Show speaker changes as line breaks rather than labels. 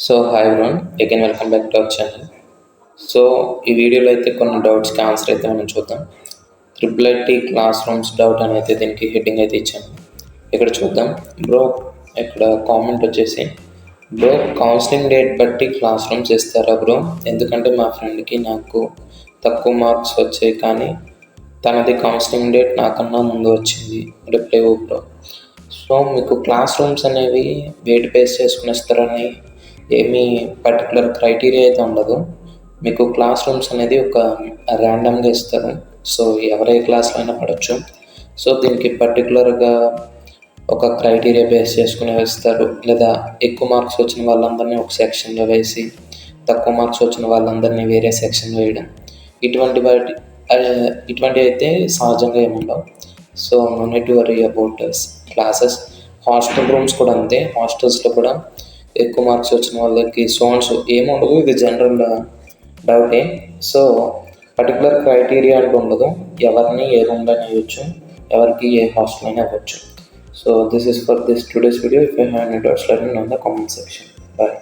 So hi everyone, again welcome back to our channel. So ఈ వీడియోలో అయితే కొన్ని డౌట్స్కి ఆన్సర్ అయితే మనం చూద్దాం. Triple IT class rooms doubt అని అయితే దీనికి హెడ్డింగ్ అయితే ఇచ్చాను. ఇక్కడ చూద్దాం. బ్రో ఇక్కడ కామెంట్ వచ్చేసి, బ్రో కౌన్సిలింగ్ డేట్ బట్టి క్లాస్ రూమ్స్ ఇస్తారా బ్రో? ఎందుకంటే మా ఫ్రెండ్కి నాకు తక్కువ మార్క్స్ వచ్చాయి, కానీ తనది కౌన్సిలింగ్ డేట్ నాకన్నా ముందు వచ్చింది. Reply bro. సో మీకు క్లాస్ రూమ్స్ అనేవి వెయిట్ బేస్ చేసుకుని ఇస్తారని ఏమీ పర్టికులర్ క్రైటీరియా అయితే ఉండదు. మీకు క్లాస్ రూమ్స్ అనేది ఒక ర్యాండమ్గా ఇస్తారు. సో ఎవరే క్లాస్లో అయినా పడవచ్చు. సో దీనికి పర్టికులర్గా ఒక క్రైటీరియా బేస్ చేసుకుని వేస్తారు, లేదా ఎక్కువ మార్క్స్ వచ్చిన వాళ్ళందరినీ ఒక సెక్షన్లో వేసి తక్కువ మార్క్స్ వచ్చిన వాళ్ళందరినీ వేరే సెక్షన్ వేయడం, ఇటువంటి అయితే సహజంగా ఏముండవు. So no need to worry about classes. Hostel rooms కూడా అంతే. హాస్టల్స్లో కూడా ఎక్కువ మార్క్స్ వచ్చిన వాళ్ళకి సోన్స్ ఏముండదు. ఇది జనరల్ డౌటే. సో పర్టికులర్ క్రైటీరియా అంటూ ఉండదు. ఎవరిని ఏ రూమ్లో వేయచ్చు, ఎవరికి ఏ హాస్టల్ అయినా ఇవ్వచ్చు. So this is for this today's video. If you have any doubts, let me know in the comment section. Bye.